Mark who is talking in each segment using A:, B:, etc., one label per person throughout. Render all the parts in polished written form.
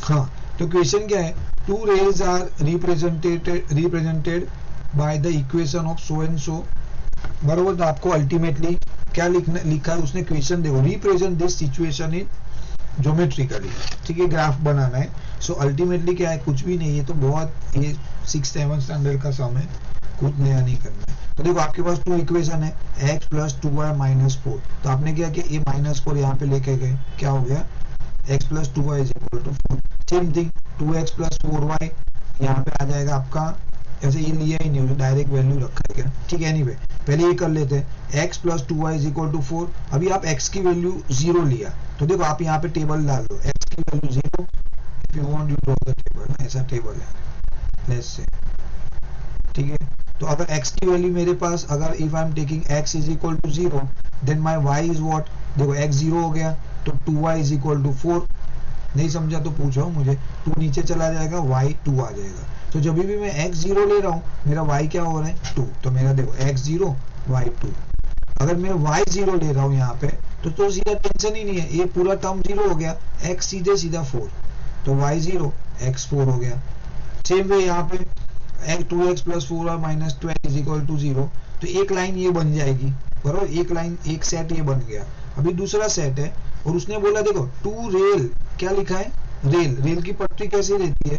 A: हाँ, तो क्वेश्चन क्या है, two rays are represented by the equation of so and so, बरोबर। तो आपको अल्टीमेटली क्या लिखा है उसने, क्वेश्चन देखो, represent this situation in geometrically, ठीक है, ग्राफ बनाना है। सो अल्टीमेटली क्या है, कुछ भी नहीं है, तो बहुत ये 6-7 स्टैंडर्ड का सम है, कुछ नया नहीं करना है। तो देखो आपके पास 2 इक्वेशन है, x प्लस 2y माइनस 4, तो आपने क्या किया, ये माइनस 4 यहाँ पे लेके गए, क्या हो गया, x plus 2y is equal to 4। Same thing 2x plus 4y यहाँ पे आ जाएगा आपका, ऐसे ये लिया ही नहीं, डायरेक्ट वैल्यू रखा है क्या, ठीक है। एनीवे पहले ये कर लेते हैं, x plus 2y is equal to 4। अभी आप x की वैल्यू 0 लिया, तो देखो आप यहाँ पे टेबल डाल दो, x की value 0, if you want you draw the table, ऐसा टेबल है, लेट्स से, ठीक है। तो अगर x की वैल्यू मेरे पास, अगर if I am taking x is equal to 0, then my y is what, देखो x 0 हो गया, तो 2y इज इक्वल टू 4। नहीं समझा तो पूछो मुझे, 2 नीचे चला जाएगा, y 2 आ जाएगा। तो जब भी मैं x 0 ले रहा हूँ, मेरा y क्या हो रहा है, 2, तो मेरा देखो x 0 y 2। अगर मैं y 0 ले रहा हूँ यहाँ पे, तो सीधा टेंशन ही नहीं है, ये पूरा टर्म 0 हो गया, x सीधे सीधा 4, तो y 0 x 4 हो गया। सेम वे यहाँ पे 2x plus 4y minus 12 is equal to 0, तो एक लाइन ये बन जाएगी, बराबर, एक लाइन, एक सेट ये बन गया। अभी दूसरा सेट है, और उसने बोला देखो टू रेल, क्या लिखा है, रेल की पटरी कैसी रहती है,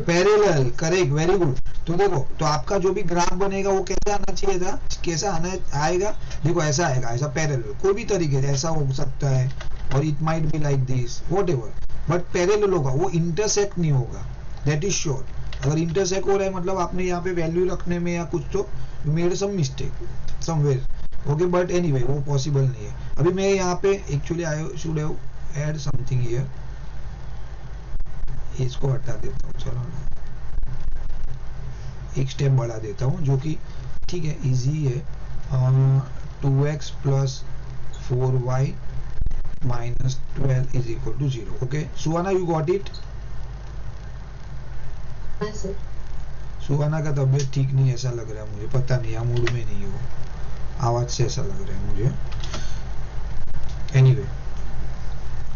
A: पैरेलल, करेक्ट, वेरी गुड। तो देखो, तो आपका जो भी ग्राफ बनेगा वो कैसा आना चाहिए था, कैसा आएगा, देखो ऐसा आएगा, ऐसा पैरेलल, कोई भी तरीके से ऐसा हो सकता है, और it might be like this, whatever, but parallel होगा, वो इंटरसेक्ट नहीं होगा, दैट इज श्योर। अगर इंटरसेक्ट हो रहा है मतलब आपने यहाँ पे वैल्यू रखने में या कुछ तो made some mistake somewhere, okay, but anyway वो पॉसिबल नहीं है। अभी मैं यहाँ पे actually I should have add something here, इसको हटा देता हूँ, चलो एक स्टेप बढ़ा देता हूँ, जो कि ठीक है, इजी है। 2x plus 4y minus 12 is equal to 0, okay. Suhana, you got it? Suhana का तबीयत ठीक नहीं ऐसा लग रहा है मुझे, पता नहीं, यहाँ मूड में नहीं हो, आवाज से ऐसा लग रहा है मुझे। Anyway,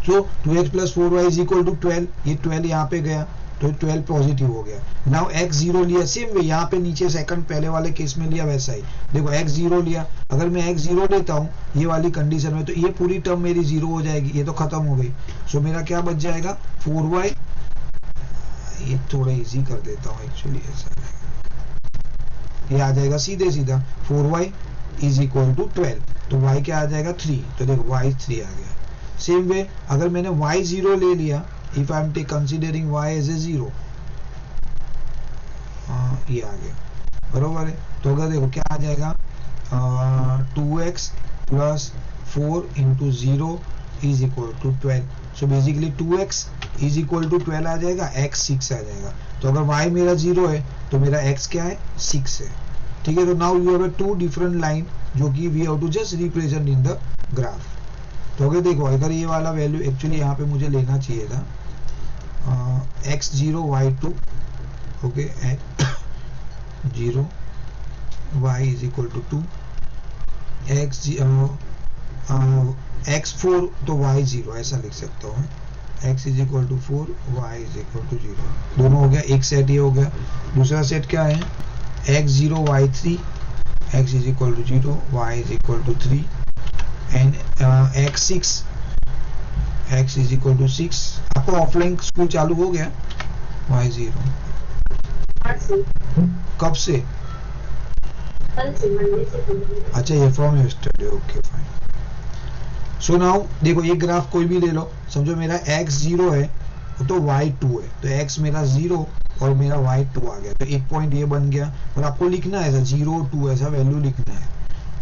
A: so 2x plus 4y is equal to 12, ये 12 यहाँ पे गया, तो 12 पॉजिटिव हो गया। नाउ x 0 लिया, सेम वे यहाँ पे नीचे सेकंड पहले वाले केस में लिया वैसा ही, देखो x 0 लिया, अगर मैं x 0 लेता हूँ ये वाली कंडीशन में, तो ये पूरी टर्म मेरी 0 हो जाएगी, ये तो खत्म हो गई। सो मेरा क्या बच जाएगा, 4y, ये थोड़ा इजी कर देता हूँ एक्चुअली, ऐसा ये आ जाएगा सीधे सीधा 4y इज इक्वल टू 12, तो y क्या आ जाएगा 3, तो देखो y 3 आ गया। सेम वे अगर मैंने y 0 ले लिया, if I am considering y as a 0, ये आ गया, बरोबर है। तो अगर देखो क्या आ जाएगा, 2x plus 4 into 0 is equal to 12, so basically 2x is equal to 12 आ जाएगा, x 6 आ जाएगा। तो अगर y मेरा 0 है तो मेरा x क्या है, 6 है, ठीक है। तो now you have two different line, जो कि we have to just represent in the graph. तो अगर देखो, अगर ये वाला वैल्यू एक्चुअली यहाँ पे मुझे लेना चाहिए था, x0 y2, okay, x0 y is equal to 2, x4 तो y0, ऐसा लिख सकता हूँ, x is equal to 4, y is equal to 0, दोनों हो गया, एक सेट ये हो गया। दूसरा सेट क्या है, x0 y3, x is equal to 0, y is equal to 3, and x6, x is equal to 6। आपको ऑफलाइन स्कूल चालू हो गया, y0 कब से, अच्छा, ये from yesterday, okay fine. So now देखो, ये ग्राफ कोई भी ले लो, समझो मेरा x 0 है तो y 2 है, तो x मेरा 0 और मेरा y 2 आ गया, तो एक पॉइंट ये बन गया, और आपको लिखना है 0 2 ऐसा वैल्यू लिखना है।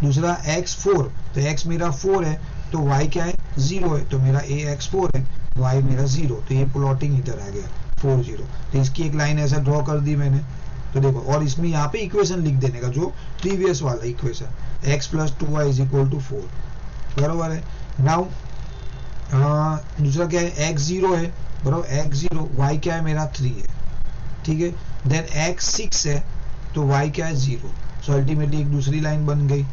A: दूसरा x 4, तो x मेरा 4 है, तो y क्या है, 0 है, तो मेरा a x 4 है, y मेरा 0, तो ये प्लॉटिंग इधर आ गया 4 0, तो इसकी एक लाइन ऐसा ड्रॉ कर दी मैंने। तो देखो, और इसमें यहाँ पे इक्वेशन लिख देने का, जो प्रीवियस वाला equation, x plus 2y is equal to 4, बराबर है। नाउ दूसरा क्या है, x 0 है, बराबर, x 0, y क्या है मेरा 3 है, ठीक है। देन x 6 है, तो y क्या है 0, सो अल्टीमेटली एक दूसरी लाइन बन गई।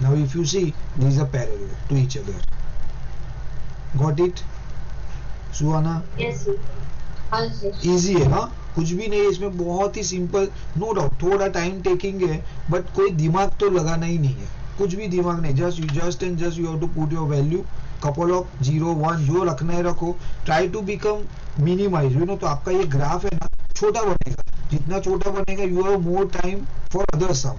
A: Now if you see, this is a parallel to each other, got it? Suhana?
B: Yes
A: easy है ना, कुछ भी नहीं है इसमें, बहुत ही सिंपल। नो डाउट थोड़ा टाइम टेकिंग है, बट कोई दिमाग तो लगाना ही नहीं है, कुछ भी दिमाग नहीं, just and just you have to put your value, couple of 0 1 जो रखना है रखो, try to become minimize, you know. तो आपका ये ग्राफ है ना छोटा बनेगा, जितना छोटा बनेगा you have more time for other sum,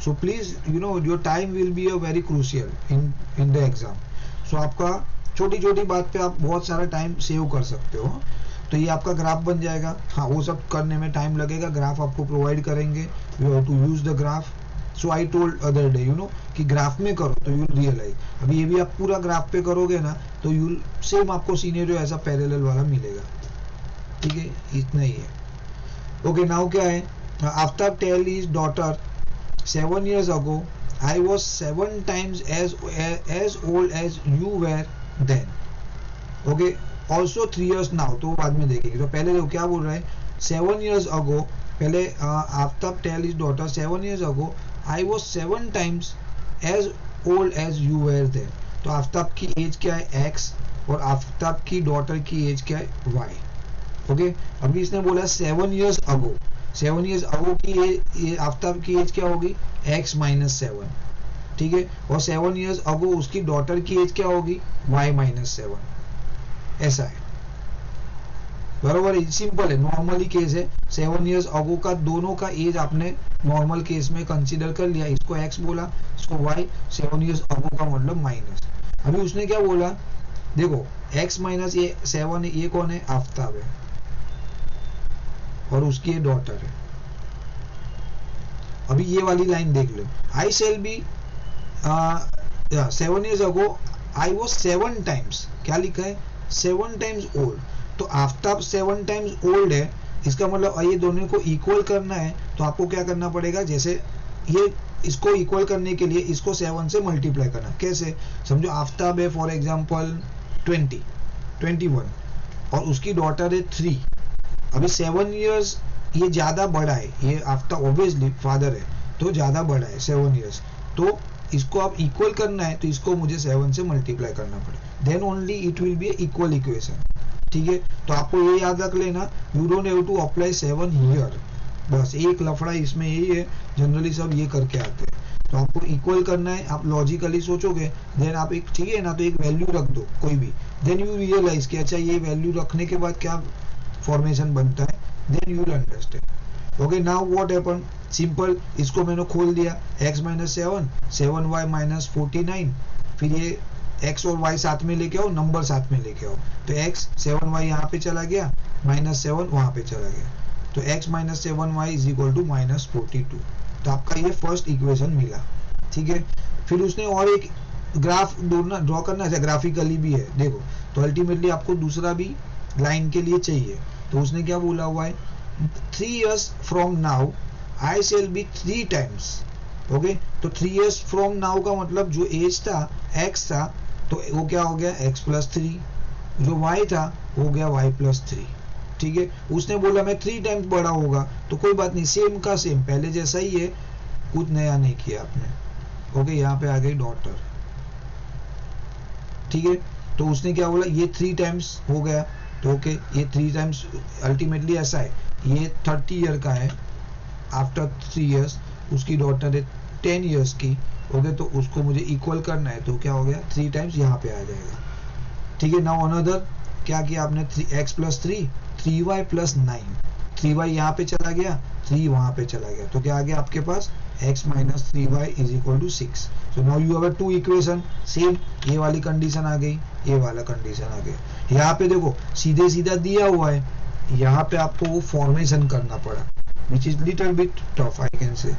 A: so please you know your time will be a very crucial in the exam. So आपका छोटी छोटी बात पे आप बहुत सारा टाइम सेव कर सकते हो। तो ये आपका ग्राफ बन जाएगा। हाँ, वो सब करने में टाइम लगेगा, ग्राफ आपको प्रोवाइड करेंगे, you have to use the graph. So I told other day, you know, कि ग्राफ में करो तो यू विल रियलाइज। अभी ये भी आप पूरा ग्राफ पे करोगे ना तो यू सेम आपको सिनेरियो ऐसा पैरेलल वाला मिलेगा। ठीक है, इतना ही है। ओके, नाउ क्या है, Aftab tell his daughter 7 years ago I was 7 times as old as you were then. Okay, also 3 years now, तो बाद में देखेंगे। तो पहले देखो क्या बोल रहा है, 7 years ago, पहले Aftab tell his daughter 7 years ago I was 7 times as old as you were then. तो आफ्ताब की एज क्या है x, और आफ्ताब की डॉटर की एज क्या है y। ओके, अभी इसने बोला 7 years ago, 7 years ago की ये आफ्ताब की एज क्या होगी x - 7, ठीक है, और 7 years ago उसकी डॉटर की एज क्या होगी y - 7, ऐसा है, बराबर, सिंपल है, नॉर्मली केस है। 7 years ago का दोनों का एज आपने नॉर्मल केस में कंसीडर कर लिया, इसको x बोला, इसको y, 7 years ago का मतलब माइनस। अभी उसने क्या बोला, देखो x - ये 7 है, ये कौन है, आफ्ताब है, और उसकी ये डॉटर है। अभी ये वाली लाइन देख लो, I shall be 7 years ago I was 7 times, क्या लिखा है 7 times old, तो आफ्ताब 7 times old है, इसका मतलब ये दोनों को इक्वल करना है, तो आपको क्या करना पड़ेगा, जैसे ये इसको इक्वल करने के लिए इसको 7 से मल्टीप्लाई करना। कैसे, समझो आफ्ताब है फॉर एग्जांपल 21 और उसकी डॉटर है 3। अभी 7 years ये ज्यादा बड़ा है, ये आफ्ताब ऑब्वियसली फादर है तो ज्यादा बड़ा है 7 years, तो इसको आप इक्वल करना है तो इसको मुझे 7 से मल्टीप्लाई करना पड़ेगा, then only it will be equal equation. ठीक है, तो आपको ये याद रख लेना, you don't have to apply 7 here, बस एक लफड़ा इसमें यही है, जनरली सब ये करके आते हैं। तो आपको इक्वल करना है, आप लॉजिकली सोचोगे, देन आप एक चाहिए ना तो एक वैल्यू रख दो कोई भी, देन यू रियलाइज कि अच्छा ये वैल्यू रखने के बाद क्या फॉर्मेशन बनता है, then you will understand. Okay, now what happen, simple, इसको मैंने खोल दिया, x - 7 7y - 49, फिर ये x और y साथ में लेके आओ, नंबर साथ में लेके आओ, तो x 7y यहाँ पे चला गया, -7 वहां पे चला गया, तो x - 7y = -42। तो आपका ये फर्स्ट इक्वेशन मिला। ठीक है, फिर उसने और एक ग्राफ ड्रॉ करना है, ग्राफिकली भी है, देखो, तो अल्टीमेटली आपको दूसरा भी लाइन के लिए चाहिए, तो उसने क्या बोला हुआ है, 3 years from now I shall be 3 times। Okay, तो 3 years from now का मतलब जो एज था x था तो वो क्या हो गया x + 3, जो y था हो गया y + 3। ठीक है, उसने बोला मैं 3 टाइम्स बड़ा होगा, तो कोई बात नहीं, सेम का सेम पहले जैसा ही है, कुछ नया नहीं किया आपने। ओके, यहाँ पे आ गई डॉटर। ठीक है, तो उसने क्या बोला, ये 3 टाइम्स हो गया, तो ओके, ये 3 टाइम्स अल्टीमेटली ऐसा है, ये 30 ईयर का है, आफ्टर 3 years उसकी डॉटर है 10 years की। ओके, तो उसको मुझे इक्वल करना है, तो क्या हो गया 3 टाइम्स यहाँ पे आ जाएगा। ठीक है, नाउ अनदर क्या किया आपने, 3x + 3 3y + 9, 3y यहाँ पे चला गया, 3 वहां पे चला गया, तो क्या आ गया आपके पास x - 3y = 6। So now you have 2 equation, same ये वाली कंडीशन आ गई, ये वाला कंडीशन आ गया। यहाँ पे देखो सीधे सीधा दिया हुआ है, यहाँ पे आपको वो फॉर्मेशन करना पड़ा, which is little bit tough I can say,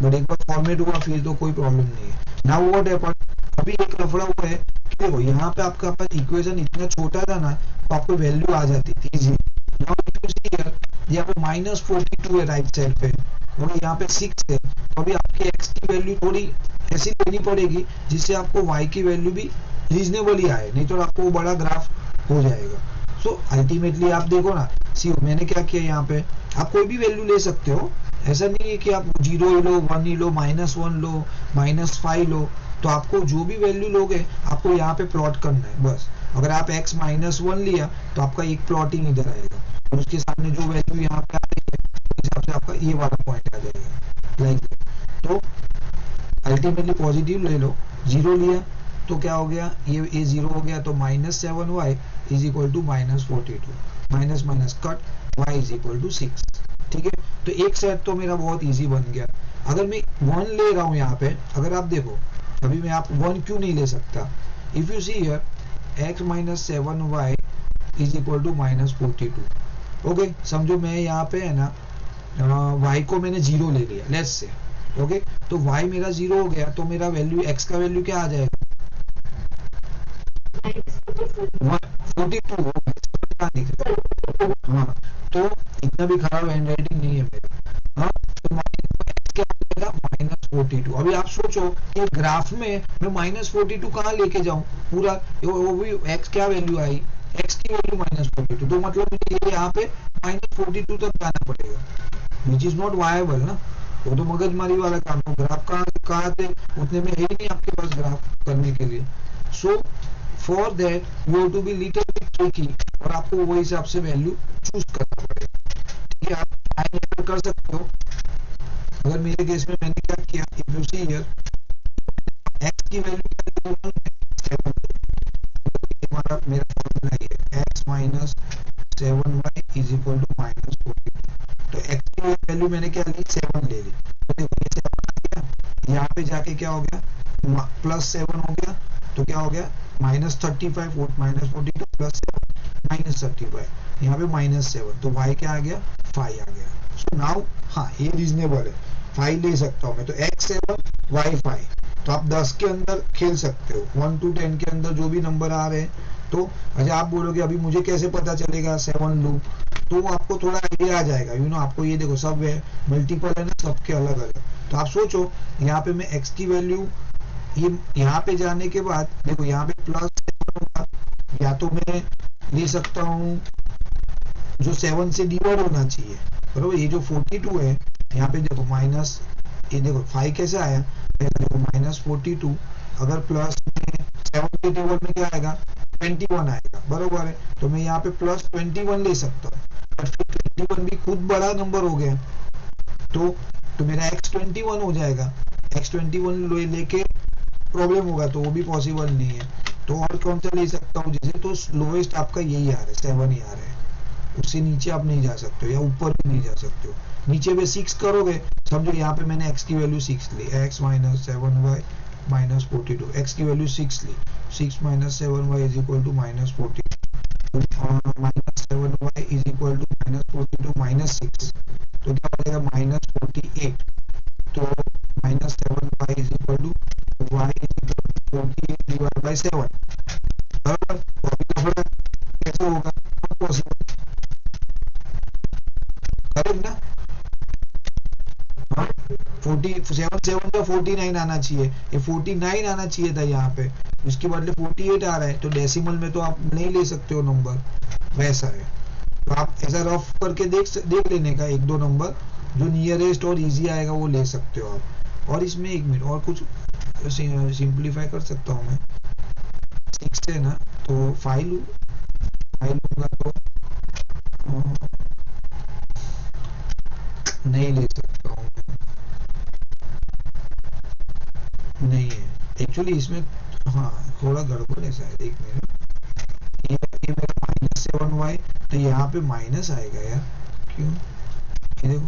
A: but एक बार फॉर्मेट हुआ फिर तो कोई प्रॉब्लम नहीं है। नाउ व्हाट हैपन, अभी एक लफड़ा हुआ है कि देखो यहाँ पे आपका पास इक्वेशन इतना छोटा था ना, तो आपको वैल्यू आ जाती थी easy. Now if you see here, यहाँ पे -42 है राइट साइड पे, और यहाँ पे 6 है, तो अभी आपकी x की वैल्यू थोड़ी ऐसी लेनी पड़ेगी जिससे आपको y की वैल्यू भी रीजनेबली आए, नहीं तो आपको बड़ा ग्राफ हो जाएगा। सो अल्टीमेटली आप देखो ना, सी मैंने क्या किया, यहाँ पे आप कोई भी वैल्यू ले सकते हो, ऐसा नहीं है कि आप 0 ही लो, 1 ही लो, -1 लो, -5 लो, तो आपको जो भी वैल्यू लोगे आपको यहाँ पे प्लॉट करना है बस। अगर आप x -1 लिया तो आपका एक प्लॉटिंग इधर आएगा और उसके सामने जो वैल्यू यहाँ पे आ रही है उस हिसाब से आपका ये वाला पॉइंट आ जाएगा लाइक। तो अल्टीमेटली पॉजिटिव ले लो, 0 लिया तो क्या हो गया, ये 0 हो गया तो -7y is equal to -42, minus minus cut y is equal to 6। ठीक है, तो एक सेट तो मेरा बहुत इजी बन गया। अगर मैं 1 ले रहा हूँ यहाँ पे, अगर आप देखो अभी मैं आप 1 क्यों नहीं ले सकता, if you see here x -7y is equal to -42। Okay, समझो मैं यहाँ पे है ना y को मैंने 0 ले लिया लेट्स से। ओके, तो y मेरा 0 हो गया तो मेरा वैल्यू x का वैल्यू क्या आ जाएगा 42 हो गया। हाँ, तो इतना भी खराब हैंड राइटिंग नहीं है मेरा। हाँ, तो x क्या हो जाएगा -42। अभी आप सोचो कि ग्राफ में मैं -42 कहाँ लेके जाऊं पूरा, वो भी x क्या वैल्यू आई, x की वैल्यू -42, तो मतलब मुझे यहाँ पे -42 तक जाना पड़ेगा, विच इज नॉट वायबल ना। वो तो मगजमारी वाला काम हो, ग्राफ कहाँ थे उतने में है ही नहीं आपके पास ग्राफ करने के लिए। So for that you have to be little bit tricky, और आपको वो हिसाब से वैल्यू चूज करना पड़ेगा। ठीक है, आप फाइंड कर सकते हो। अगर मेरे केस में मैंने क्या किया, if you see here x की वैल्यू क्या है 7, हमारा मेरा फॉर्मूला ये है x -7y is equal to -42। तो x की वैल्यू मैंने क्या ली 7 ले ली, तो देखो ये 7 आ गया, यहाँ पे जाके क्या हो गया +7 हो गया, तो क्या हो गया -35, -42 +7 -35, यहाँ पे -7, तो y क्या आ गया 5 आ गया। सो नाउ हाँ ये रीजनेबल है, 5 ले सकता हूँ मैं, तो x 7 y 5। तो आप 10 के अंदर खेल सकते हो, 1 to 10 के अंदर जो भी नंबर आ रहे हैं। तो अच्छा आप बोलोगे अभी मुझे कैसे पता चलेगा 7 लूं, तो आपको थोड़ा आइडिया आ जाएगा, यू नो आपको ये देखो सब है मल्टीपल है ना, सबके अलग अलग। तो आप सोचो यहाँ पे मैं x की वैल्यू ये यहाँ पे जाने के बाद देखो यहाँ पे +7 होगा, या तो मैं ले सकता हूँ जो 7 से डिवाइड होना चाहिए, बरोबर। ये जो 42 है यहाँ पे देखो माइनस, ये देखो 5 कैसे आया, देखो -42 अगर प्लस में 7 के टेबल में क्या आएगा 21 आएगा, बरोबर है। तो मैं यहाँ पे +21 ले सकता हूँ, बट फिर 21 भी खुद बड़ा नंबर हो गया, तो मेरा x21 हो जाएगा। x21 लेके प्रॉब्लम होगा तो वो भी पॉसिबल नहीं है। तो और कौन सा ले सकता हूँ जैसे, तो लोएस्ट आपका यही आ रहा है 7 ही आ रहा है, उससे नीचे आप नहीं जा सकते हो या ऊपर भी नहीं जा सकते हो। नीचे में 6 करोगे, समझो यहाँ पे मैंने x की वैल्यू 6 ली, x -7y -42, x की वैल्यू 6 ली, 6 -7y is equal to -42, -7y is equal to -42 -6, तो क्या हो जाएगा -48। तो -7y is equal to y is equal to 48 divide by 7, बराबर। तो अभी तो बड़ा कैसे होगा, पॉसिबल करेक्ट ना। 47 का 49 आना चाहिए, ये 49 आना चाहिए था यहाँ पे, इसके बदले 48 आ रहा है, तो डेसिमल में तो आप नहीं ले सकते हो नंबर, वैसा है। तो आप ऐसा रफ करके देख लेने का, 1-2 नंबर जो नियरेस्ट और इजी आएगा वो ले सकते हो आप। और इसमें 1 मिनट और कुछ सिंप्लीफाई कर सकता हूँ मैं, 6 है ना, तो 5 लूंगा तो नहीं ले सकता हूँ, नहीं है एक्चुअली इसमें, हाँ थोड़ा गड़बड़ है शायद, 1 मिनट। ये मेरा -7y, तो यहाँ पे माइनस आएगा यार, क्यों, ये देखो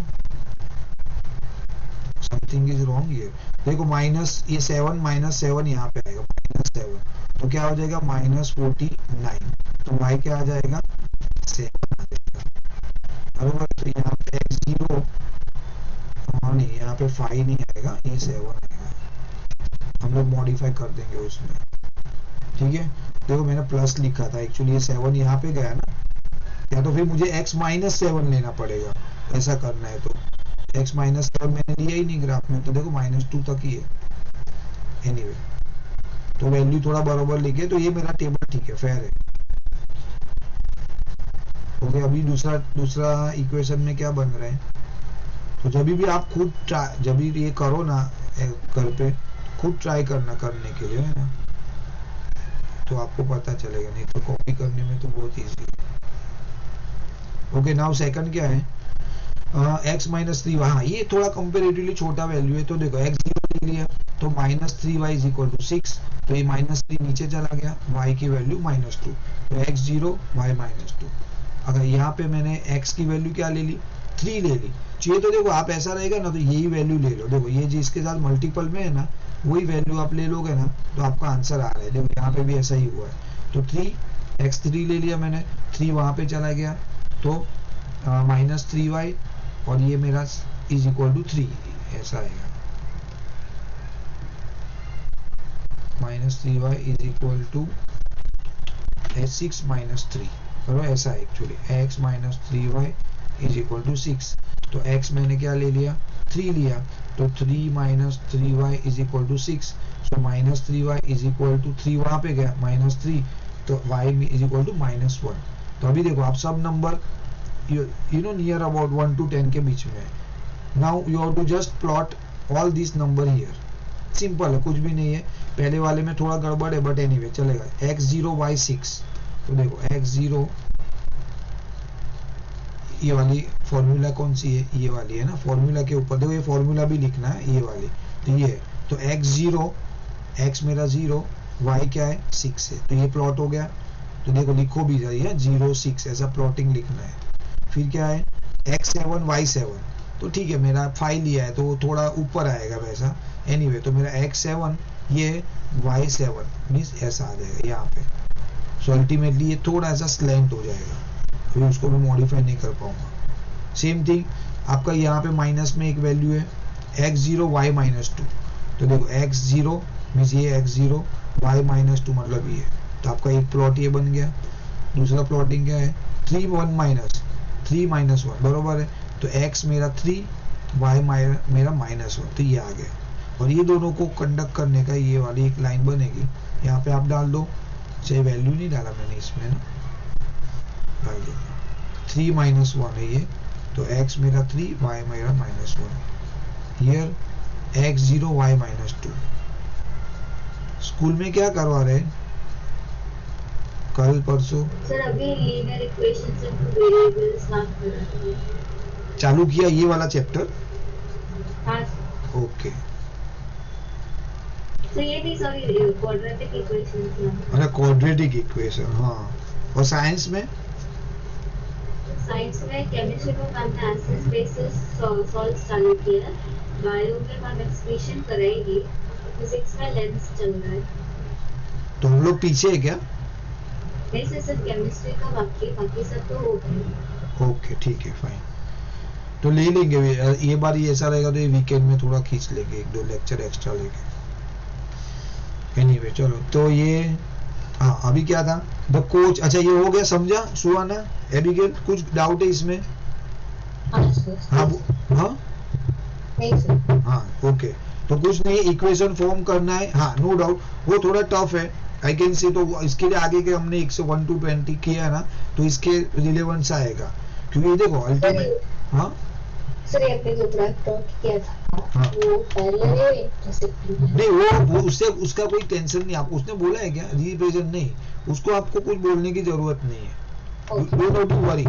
A: समथिंग इज रॉन्ग हियर। देखो माइनस ये 7 -7 यहाँ पे आएगा -7, तो क्या हो जाएगा -49, तो y क्या आ जाएगा 7 आ जाएगा, बराबर। तो यहाँ पे x0, हाँ नहीं यहाँ पे 5 नहीं आएगा, ये 7 आएगा, हम लोग मॉडिफाई कर देंगे उसमें। ठीक है, देखो मैंने प्लस लिखा था, एक्चुअली ये 7 यहाँ पे गया ना, या तो फिर मुझे x -7 लेना पड़ेगा, ऐसा करना है तो x -7 मैंने लिया ही नहीं ग्राफ में, तो देखो -2 तक ही है। एनीवे तो वैल्यू थोड़ा बराबर लिखे, तो ये मेरा टेबल ठीक है, फेयर है। ओके, अभी दूसरा इक्वेशन में क्या बन रहा है, तो जब भी आप खुद जब भी ये करो ना घर पे, खुद ट्राई करने के लिए है ना, तो आपको पता चलेगा, नहीं तो कॉपी करने में तो बहुत ईजी है। ओके, नाउ सेकंड क्या है, x माइनस 3, हाँ ये थोड़ा कंपेरेटिवली छोटा वैल्यू है, तो देखो x 0 ले लिया तो minus 3y is equal to 6, तो ये माइनस 3 नीचे चला गया, y की वैल्यू -2, तो x 0 y -2। अगर यहाँ पे मैंने x की वैल्यू क्या ले ली, 3 ले ली, चाहिए तो देखो आप ऐसा रहेगा ना तो यही वैल्यू ले लो, देखो ये जिसके साथ मल्टीपल में है ना वही वैल्यू आप ले लोगे ना तो आपका आंसर आ रहा है, देखो यहाँ पे भी ऐसा ही हुआ है। तो 3 ले लिया मैंने, 3 वहां पे चला गया तो -3y और ये मेरा इज इक्वल टू 3, ऐसा आएगा, -3y इज इक्वल टू 6 -3, करो ऐसा actually x -3y is equal to 6, तो x मैंने क्या ले लिया, 3 लिया, तो 3 -3y is equal to 6, so -3y is equal to 3 वहां पे गया -3, तो y इज इक्वल टू -1। तो अभी देखो आप सब number you know near about 1 to 10 के बीच में है। now you have to just plot all these number here, simple है, कुछ भी नहीं है, पहले वाले में थोड़ा गड़बड़ है बट एनीवे चलेगा। x0 y6, तो देखो x0, ये वाली फॉर्मूला कौन सी है, ये वाली है ना, फॉर्मूला के ऊपर देखो ये फॉर्मूला भी लिखना है, ये वाली, तो ये तो x0, x मेरा 0, y क्या है 6 है, तो ये प्लॉट हो गया, तो देखो लिखो भी जाइए 0 6 ऐसा प्लॉटिंग लिखना है। फिर क्या है x7 y7, तो ठीक है मेरा 5 लिया है तो वो थोड़ा ऊपर आएगा वैसा, एनीवे तो मेरा x7 ये y7 मीन्स ऐसा आ जाएगा यहाँ पे, सो अल्टीमेटली ये थोड़ा ऐसा स्लैंट हो जाएगा, फिर उसको मैं मॉडिफाई नहीं कर पाऊंगा। सेम थिंग आपका यहाँ पे माइनस में एक वैल्यू है x0 y -2, तो देखो x0 मीन्स ये x0 y -2 मतलब ये, तो आपका एक प्लॉट ये बन गया। दूसरा प्लॉटिंग क्या है 3 1 बरोबर है, तो x मेरा 3 y मेरा -1, तो ये आ गया, और ये दोनों को कंडक्ट करने का ये वाली एक लाइन बनेगी, यहाँ पे आप डाल दो, चाहे वैल्यू नहीं डाला मैंने इसमें ना, डाल दो 3 -1 है ये, तो x मेरा 3 y मेरा -1, हियर x0 y -2। स्कूल में क्या करवा रहे हैं कल परसों,
B: सर अभी लीनियर इक्वेशंस एंड वेरिएबल्स नाम
A: चालू किया ये वाला चैप्टर।
B: हाँ
A: ओके,
B: तो ये थी सॉरी क्वाड्रेटिक इक्वेशंस नाम,
A: अच्छा क्वाड्रेटिक इक्वेशन, हाँ। और साइंस में
B: केमिस्ट्री में हमने एसिड बेसिस सॉल्व्स चालू किया, बायो में हम एक्सप्रेशन कराएंगे, फिजिक्स में लेंस चल रहा है।
A: तो हम लोग पीछे है क्या?
B: नहीं सर, केमिस्ट्री का बाकी सब तो हो गया।
A: ओके ठीक है फाइन, तो ले लेंगे ये बार, ये ऐसा रहेगा तो ये वीकेंड में थोड़ा खींच लेंगे, 1-2 लेक्चर एक्स्ट्रा लेके। एनीवे चलो, तो ये हाँ अभी क्या था द कोच, अच्छा ये हो गया समझा सुहाना एबिगेल, कुछ डाउट है इसमें? हाँ ओके, तो कुछ नहीं, इक्वेशन फॉर्म करना है, हाँ नो डाउट वो थोड़ा टफ है आई कैन सी, तो इसके लिए आगे के हमने 1 से 1 to 20 किया ना, तो इसके रिलेवेंस आएगा, क्योंकि देखो अल्टीमेट हाँ
B: सर ये आपने जो प्लॉट किया था
A: हाँ
B: वो पहले
A: नहीं वो उससे उसका कोई टेंशन नहीं, आप उसने बोला है क्या रिप्रेजेंट नहीं, उसको आपको कुछ बोलने की जरूरत नहीं है, डोंट वरी।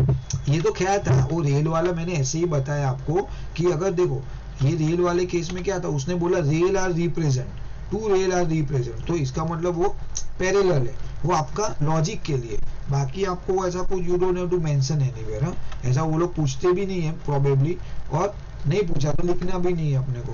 A: ये तो क्या था वो रेल वाला, मैंने ऐसे ही बताया आपको कि अगर देखो ये रेल वाले केस में क्या था, उसने बोला rail are represent, 2 rail are represent, तो इसका मतलब वो पैरेलल है, वो आपका लॉजिक के लिए, बाकी आपको ऐसा कुछ you don't have to mention anywhere, ऐसा वो लोग पूछते भी नहीं है प्रोबेबली, और नहीं पूछा तो लिखना भी नहीं है अपने को।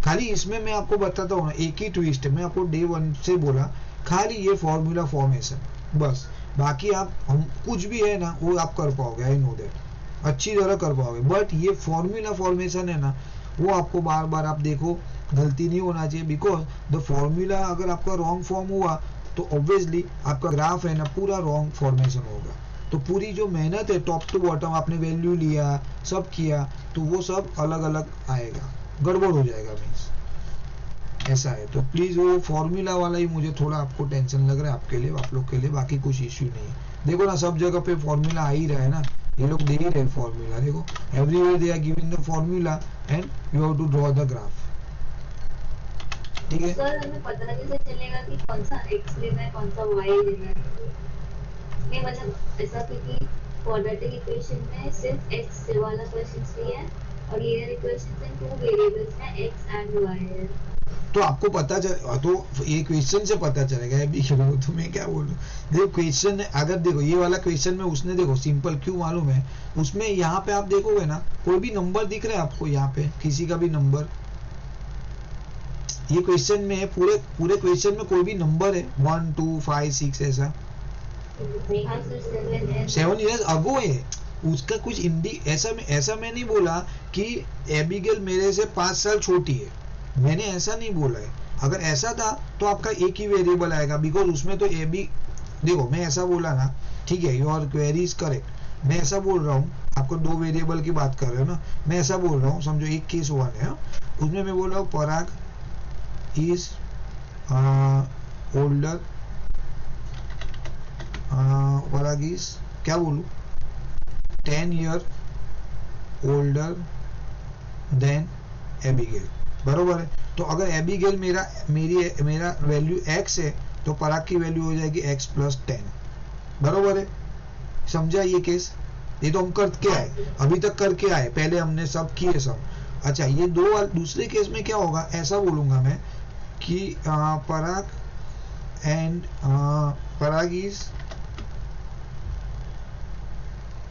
A: खाली इसमें मैं आपको बताता हूँ ना, एक ही ट्विस्ट है, मैं आपको डे 1 से बोला खाली ये फॉर्मूला फॉर्मेशन बस, बाकी आप हम कुछ भी है ना वो आप कर पाओगे, आई नो दैट अच्छी तरह कर पाओगे, बट ये फॉर्मूला फॉर्मेशन है ना वो आपको बार बार आप देखो गलती नहीं होना चाहिए, बिकॉज द फॉर्मूला अगर आपका रॉन्ग फॉर्म हुआ तो ऑब्वियसली आपका ग्राफ है ना पूरा रॉन्ग फॉर्मेशन होगा, तो पूरी जो मेहनत है टॉप टू बॉटम आपने वैल्यू लिया सब किया तो वो सब अलग अलग आएगा, गड़बड़ हो जाएगा मीन्स ऐसा है। तो प्लीज वो फॉर्मूला वाला ही मुझे थोड़ा आपको टेंशन लग रहा है आपके लिए, आप लोग के लिए, बाकी कुछ इश्यू नहीं है। देखो ना सब जगह पे फॉर्मूला आ ही रहा है ना, ये लोग दे ही रहे फॉर्मूला, देखो everywhere they are giving the formula and you have to draw the graph. ठीक है।
B: सर हमें पता कैसे चलेगा कि कौन सा x लेना है कौन सा y लेना है? नहीं मतलब ऐसा क्योंकि क्वाड्रेटिक इक्वेशन में सिर्फ x वाला क्वेश्चन लिया है और लीनियर इक्वेशन में 2 वेरिएबल्स में x एंड y है।
A: तो आपको पता चल तो ये क्वेश्चन से पता चलेगा अभी क्यों तो मैं क्या बोलूं। देखो क्वेश्चन अगर देखो ये वाला क्वेश्चन में उसने देखो सिंपल क्यों मालूम है उसमें यहाँ पे आप देखोगे ना कोई भी नंबर दिख रहा है आपको यहाँ पे किसी का भी नंबर ये क्वेश्चन में पूरे पूरे क्वेश्चन में कोई भी नंबर है 1 2 5 6 ऐसा 7 इयर्स अगो है उसका कुछ ऐसा मैं नहीं बोला कि एबिगेल मेरे से 5 साल छोटी है मैंने ऐसा नहीं बोला है। अगर ऐसा था तो आपका एक ही वेरिएबल आएगा बिकॉज उसमें तो ए बी देखो मैं ऐसा बोला ना ठीक है योर क्वेरी इज करेक्ट मैं ऐसा बोल रहा हूँ आपको 2 वेरिएबल की बात कर रहे हो ना मैं ऐसा बोल रहा हूँ समझो एक केस 1 है उसमें मैं बोल रहा हूँ पराग इज ओल्डर पराग इज क्या बोलूँ 10 ईयर ओल्डर देन एबिगेल बरोबर है। तो अगर एबिगेल मेरा वैल्यू x है तो पराग की वैल्यू हो जाएगी x + 10 बरोबर है। समझा ये केस ये तो हम करके आए अभी तक करके आए पहले हमने सब किए सब। अच्छा ये दूसरे केस में क्या होगा ऐसा बोलूंगा मैं कि पराग एंड पराग इज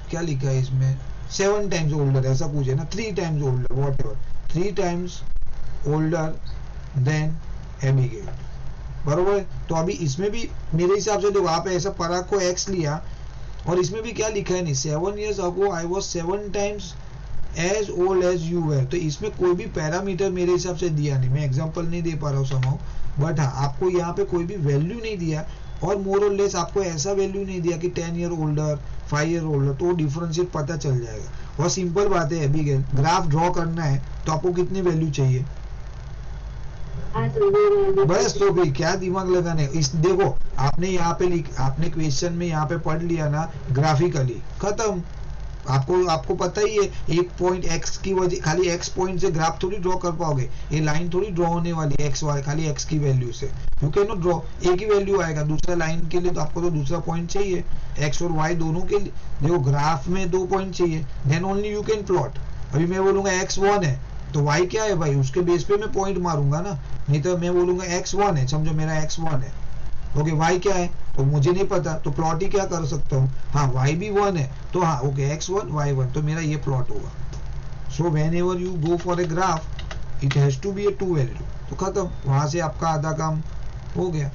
A: क्या लिखा है इसमें 7 टाइम्स ओल्डर ऐसा कुछ है ना 3 times older what ever 3 times older than Abigail बरोबर। तो अभी इसमें भी मेरे हिसाब से देखो आप ऐसा पराग को x लिया और इसमें भी क्या लिखा है नहीं 7 years ago I was 7 times as old as you were। तो इसमें कोई भी पैरामीटर मेरे हिसाब से दिया नहीं मैं एग्जांपल नहीं दे पा रहा हूँ समाओ बट हाँ आपको यहाँ पे कोई भी वैल्यू नहीं दिया और मोर और लेस आपको ऐसा वैल्यू नहीं दिया कि 10 ईयर ओल्डर 5 ईयर ओल्डर तो डिफरेंशिएट पता चल जाएगा। बहुत सिंपल बात है एबिगेल ग्राफ ड्रॉ करना है तो आपको कितनी वैल्यू चाहिए बस तो भी क्या दिमाग लगाने इस देखो आपने यहाँ पे आपने क्वेश्चन में यहाँ पे पढ़ लिया ना ग्राफिकली खत्म आपको पता ही है एक पॉइंट x की वजह खाली x पॉइंट से ग्राफ थोड़ी ड्रॉ कर पाओगे ये लाइन थोड़ी ड्रॉ होने वाली है x वाले खाली x की वैल्यू से यू कैन नॉट ड्रॉ एक ही वैल्यू आएगा दूसरा लाइन के लिए तो आपको तो दूसरा पॉइंट चाहिए x और y दोनों के लिए देखो ग्राफ में 2 पॉइंट चाहिए then only you can plot. अभी मैं बोलूंगा x1 है तो y क्या है भाई उसके बेस पे मैं पॉइंट मारूंगा ना नहीं तो मैं बोलूंगा x1 है समझो मेरा x1 है ओके y क्या है तो मुझे नहीं पता तो प्लॉट ही क्या कर सकता हूँ हाँ y भी 1 है तो हाँ ओके x1 y1 तो मेरा ये प्लॉट होगा। So whenever you go for a graph it has to be a 2 value तो खत्म वहां से आपका आधा काम हो गया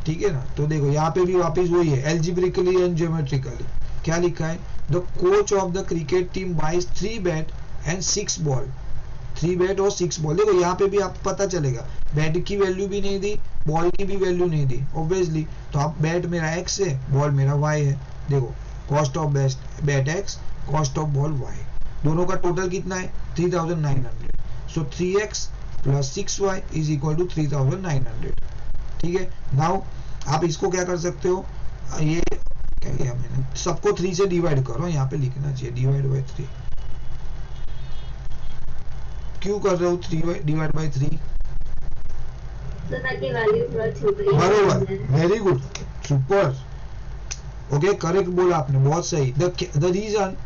A: ठीक है ना। तो देखो यहाँ पे भी वापस वही है एल्जेब्रिकली एंड ज्योमेट्रिकली क्या लिखा है the coach of the cricket team buys 3 bat and 6 ball 3 bat और 6 बॉल। देखो यहाँ पे भी आपको पता चलेगा बैट की वैल्यू भी नहीं दी बॉल की भी वैल्यू नहीं दी ऑब्वियसली तो आप बैट मेरा x है बॉल मेरा y है। देखो cost of bat x cost of ball y दोनों का टोटल कितना है 3900 सो 3x + 6y = 3900 ठीक है। नाउ आप इसको क्या कर सकते हो ये क्या किया मैंने सबको 3 से डिवाइड करो यहाँ पे लिखना चाहिए डिवाइड बाय 3 क्यों कर रहे हो 3 डिवाइड बाय 3
B: ताकि वैल्यू थोड़ा छोटी
A: बरोबर very good super okay correct बोला आपने बहुत सही। द रीजन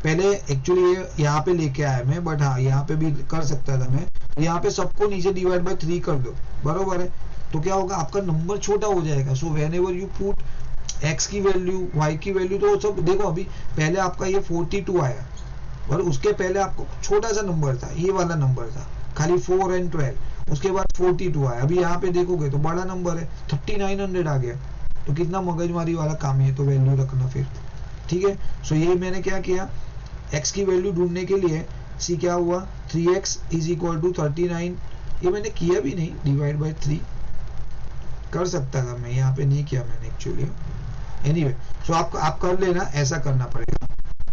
A: पहले एक्चुअली ये यहाँ पे लेके आया मैं बट हाँ यहाँ पे भी कर सकता था मैं यहाँ पे सबको नीचे डिवाइड बाय 3 कर दो बरोबर है तो क्या होगा आपका नंबर छोटा हो जाएगा। सो whenever you put x की वैल्यू y की वैल्यू तो सब देखो अभी पहले आपका ये 42 आया और उसके पहले आपको छोटा सा नंबर था ये वाला नंबर था खाली 4 एंड 12 उसके बाद 42 आया अभी यहाँ पे देखोगे तो बड़ा नंबर है 3900 आ गया तो कितना मगजमारी वाला काम है तो वैल्यू रखना फिर ठीक है। सो ये मैंने क्या किया x की वैल्यू ढूंढने के लिए सी क्या हुआ 3x = 39 ये मैंने किया भी नहीं डिवाइड बाय 3 कर सकता था मैं यहाँ पे नहीं किया मैंने एक्चुअली एनीवे। सो आप कर लेना ऐसा करना पड़ेगा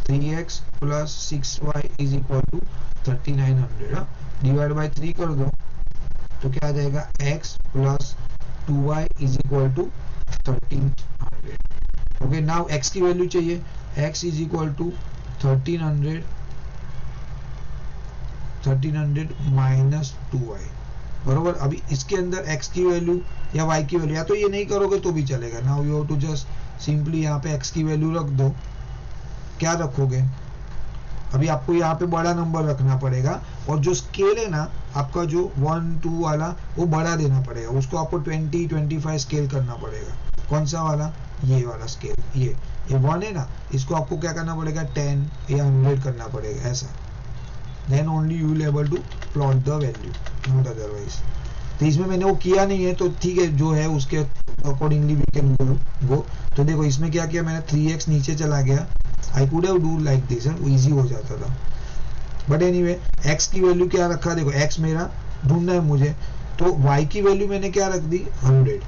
A: 3x + 6y = 3900 डिवाइड बाय 3 कर दो तो क्या आ जाएगा x + 2y = 1300 okay. Now x की वैल्यू चाहिए x = 1300 1300 माइनस 2y, बरोबर। अभी इसके अंदर x की वैल्यू या y की वैल्यू, या तो ये नहीं करोगे तो भी चलेगा। Now you have to just simply यहाँ पे x की वैल्यू रख दो। क्या रखोगे, अभी आपको यहाँ पे बड़ा नंबर रखना पड़ेगा, और जो स्केल है ना आपका, जो 1 2 वाला, वो बड़ा देना पड़ेगा, उसको आपको 20 25 स्केल करना पड़ेगा। कौन सा वाला, ये वाला स्केल, ये 1 है ना, इसको आपको क्या करना पड़ेगा, 10 या 100 करना पड़ेगा, ऐसा। Then only you will able to plot the value, not otherwise. तो इसमें मैंने वो किया नहीं है, तो ठीक है, जो है उसके अकॉर्डिंगली वी कैन गो। तो देखो इसमें क्या किया मैंने, 3x नीचे चला गया, I could have do like this, easy हो जाता था। बट एनीवे x की वैल्यू क्या रखा, देखो x मेरा ढूंढना है मुझे, तो y की वैल्यू मैंने क्या रख दी, 100।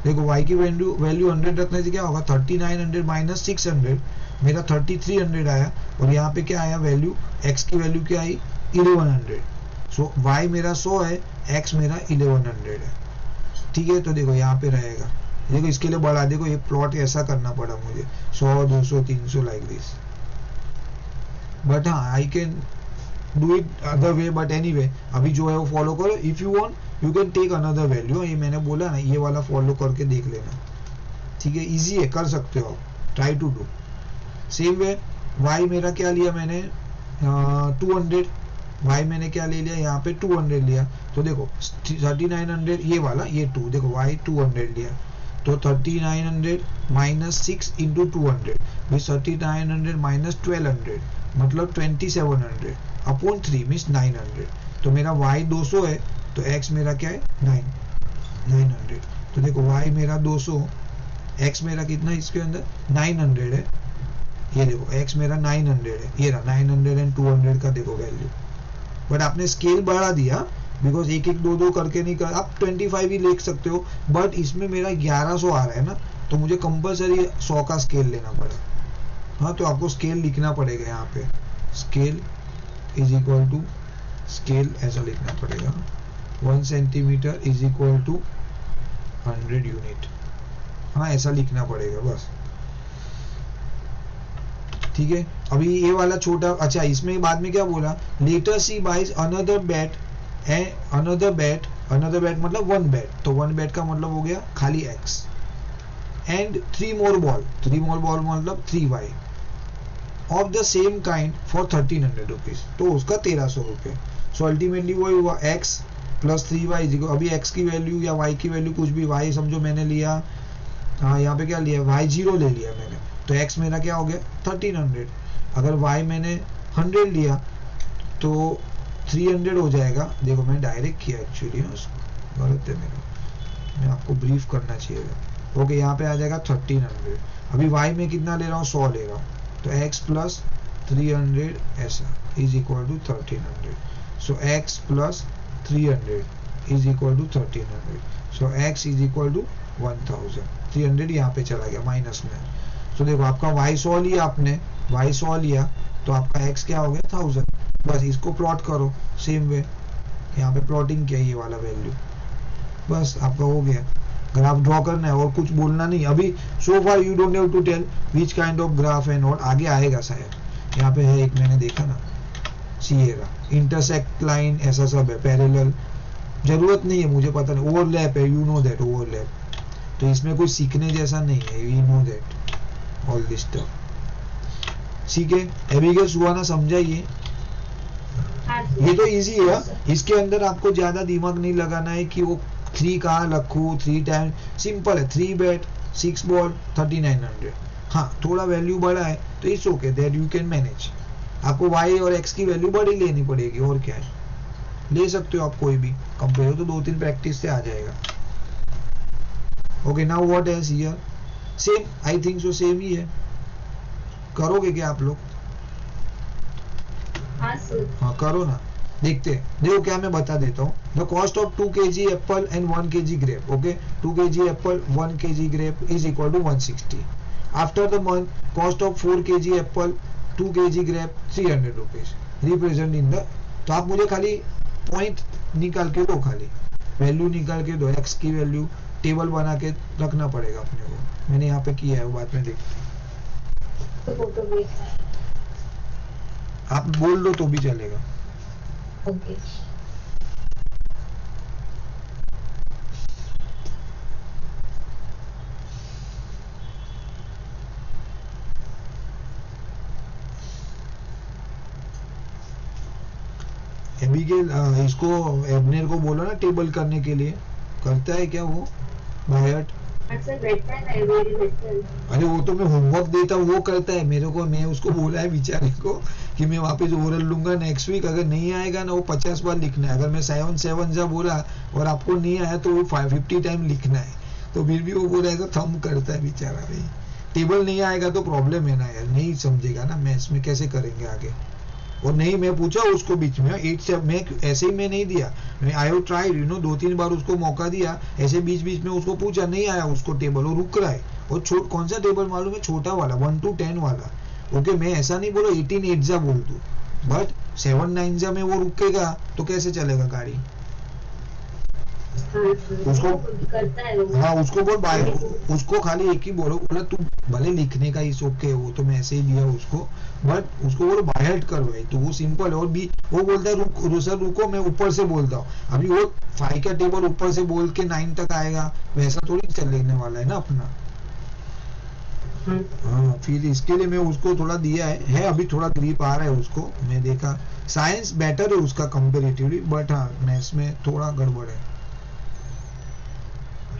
A: देखो y की वैल्यू 100 रखने से क्या होगा, 3900 माइनस 600, मेरा 3300 आया, और यहाँ पे क्या आया वैल्यू, x की वैल्यू क्या आई, 1100। सो y मेरा 100 है, x मेरा 1100 है, ठीक है। तो देखो यहाँ पे रहेगा, देखो इसके लिए बड़ा, देखो ये प्लॉट ऐसा करना पड़ा मुझे, 100 200 300 लाइक दिस। बट हाँ, I can do it other way, but anyway अभी जो है वो फॉलो करो। If you want you can take another value, ये मैंने बोला ना, ये वाला फॉलो करके देख लेना, ठीक है, इजी है, कर सकते हो आप, try to do. Same way y मेरा क्या लिया मैंने, 200, y मैंने क्या ले लिया यहाँ पे 200 लिया, तो देखो 3900 ये वाला, ये 2, देखो y 200 लिया, तो 3900 माइनस 6 इंटू 200, 3900 माइनस 1200 मतलब 2700 अपॉन 3 मीन्स 900। तो मेरा y 200 है, तो x मेरा क्या है, 900। तो देखो y मेरा 200, x मेरा कितना है इसके अंदर, 900 है, ये देखो x मेरा 900 है, ये रहा 900 एंड 200 का देखो वैल्यू। बट आपने स्केल बढ़ा दिया, बिकॉज एक एक दो करके नहीं कर, आप 25 ही लिख सकते हो, बट इसमें मेरा 1100 आ रहा है ना, तो मुझे कंपलसरी 100 का स्केल लेना पड़ा। हाँ, तो आपको स्केल लिखना पड़ेगा यहाँ पे, scale is equal to scale ऐसा लिखना पड़ेगा, 1 centimetre is equal to 100 unit. हाँ, ऐसा लिखना पड़ेगा बस, ठीक है। अभी ये वाला छोटा, अच्छा इसमें बाद में क्या बोला, later C buys another bat, another bat मतलब 1 बैट, तो 1 बैट का मतलब हो गया खाली x, एंड 3 मोर बॉल मतलब 3y of the same kind for 1300 rupees, तो उसका 1300 रुपये। सो अल्टीमेटली वही हुआ x प्लस 3y, अभी x की वैल्यू या y की वैल्यू कुछ भी, y समझो मैंने लिया, हाँ यहाँ पे क्या लिया, y0 ले लिया मैंने, तो x मेरा क्या हो गया 1300। अगर y मैंने 100 लिया तो 300 हो जाएगा। देखो मैं डायरेक्ट किया एक्चुअली, गलत है मेरा, मैं आपको ब्रीफ करना चाहिए। ओके, यहाँ पे आ जाएगा 1300। अभी y में कितना ले रहा हूँ, 100 ले रहा हूँ, तो x प्लस 300 ऐसा is equal to 1300। So x plus 300 is equal to 1300। So x is equal to 1000। 300 यहाँ पे चला गया माइनस में। तो देखो आपका y 100 लिया, आपने y 100 लिया, तो आपका x क्या हो गया 1000। बस इसको प्लॉट करो सेम वे, यहाँ पे प्लॉटिंग किया ये वाला वैल्यू, बस आपका हो गया। ग्राफ ड्रॉ करना है और कुछ बोलना नहीं अभी। So far you don't have to tell which kind of graph and all, आगे आएगा शायद। यहाँ पे है एक, मैंने देखा ना, सीएरा इंटरसेक्ट लाइन, ऐसा सब है, पैरेलल, जरूरत नहीं है मुझे पता नहीं, ओवरलैप है, यू नो दैट ओवरलैप, तो इसमें कोई सीखने जैसा नहीं है, we know that all this stuff. ठीक है, एबिगेल सुहाना समझा ये तो इजी है। इसके अंदर आपको ज्यादा दिमाग नहीं लगाना है कि वो 3 कहाँ रखूं, 3 टाइम, सिंपल है, 3 बैट 6 बॉल 3900। हाँ, थोड़ा वैल्यू बड़ा है तो it's okay, that you can manage. आपको y और x की वैल्यू बड़ी लेनी पड़ेगी, और क्या है, ले सकते हो आप कोई भी, कंपेयर हो तो 2-3 प्रैक्टिस से आ जाएगा। Okay, now what else here, same, I think so same ही है। करोगे क्या आप लोग? हाँ करो ना, देखते हैं। देखो क्या मैं बता देता हूँ, the cost of 2 kg apple and 1 kg grape. Okay, 2 kg apple 1 kg grape is equal to 160। After the month cost of 4 kg apple 2 kg grape 300 rupees represent in the. तो आप मुझे खाली पॉइंट निकाल के दो, खाली वैल्यू निकाल के दो, एक्स की वैल्यू टेबल बना के रखना पड़ेगा अपने को। मैंने यहाँ पे किया है, वो बाद में देखते। आप बोल दो तो भी चलेगा।
B: ओके
A: एबिगेल इसको एबनेर को बोला ना टेबल करने के लिए, करता है क्या वो बायट?
B: सर बैठता है ना एवरी बैठता है।
A: अरे वो तो मैं होमवर्क देता हूँ वो करता है मेरे को, मैं उसको बोला है बेचारे को कि मैं वापस ओरल लूंगा नेक्स्ट वीक, अगर नहीं आएगा ना वो 50 बार लिखना है, अगर मैं 7 जा बोला और आपको नहीं आया तो वो 50 टाइम लिखना है, तो फिर भी वो बोला है तो थंब करता है बेचारा। भाई टेबल नहीं आएगा तो प्रॉब्लम है ना यार, नहीं समझेगा ना मैथ्स में कैसे करेंगे आगे। और नहीं मैं पूछा उसको बीच में 8 से, मैं ऐसे ही मैं नहीं दिया, मैं आई हैव ट्राइड 2-3 बार उसको मौका दिया, ऐसे बीच बीच में उसको पूछा, नहीं आया उसको टेबल, वो रुक रहा है। और कौन सा टेबल मालूम है? छोटा वाला 1 to 10 वाला। ओके मैं ऐसा नहीं बोला 18 8 जा बोल दूं, बट 7 9 जा में वो रुकेगा तो कैसे चलेगा गाड़ी? उसको
B: करता है वो।
A: हाँ उसको बोल बाय, उसको खाली एक ही बोलो, बोला तू भले लिखने का इस ओके, वो तो मैं ऐसे ही दिया उसको, बट उसको बोलो बाय हेड करो भाई, तो वो सिंपल है। और भी वो बोलता है सर रुको मैं ऊपर से बोलता हूँ, अभी वो 5 का टेबल ऊपर से बोल के 9 तक आएगा, वैसा थोड़ी चलने वाला है ना अपना। हाँ फिर इसके लिए मैं उसको थोड़ा दिया है अभी थोड़ा ग्रिप आ रहा है उसको, मैं देखा साइंस बेटर है उसका कंपेरेटिवली, बट हाँ मैथ्स में थोड़ा गड़बड़ है।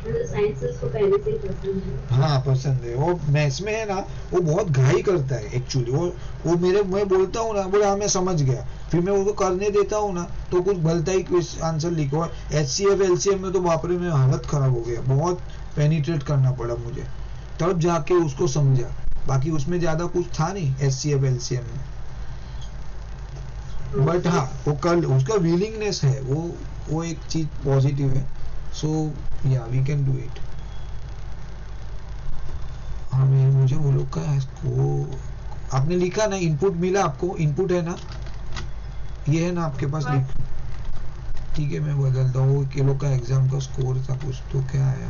B: साइंस उसको पहले से ही पसंद है।
A: हाँ पसंद है, वो मैथ्स में है ना वो बहुत घाई करता है एक्चुअली, वो मैं बोलता हूँ ना, बोला हाँ मैं समझ गया, फिर मैं उसको करने देता हूँ ना तो कुछ भलता ही आंसर लिखो। HCF LCM में तो बाप रे में हालत खराब हो गया, बहुत पेनिट्रेट करना पड़ा मुझे, तब जाके उसको समझा, बाकी उसमें ज्यादा कुछ था नहीं HCF LCM में। बट हाँ वो कल उसका विलिंगनेस है, वो एक चीज पॉजिटिव है, सो या वी कैन डू इट। हमें मुझे वो लोग का इसको आपने लिखा ना, इनपुट मिला आपको, इनपुट है ना, ये है ना आपके पास लिख, ठीक है मैं बदलता हूँ। ये लोग का एग्जाम का स्कोर था कुछ तो क्या आया,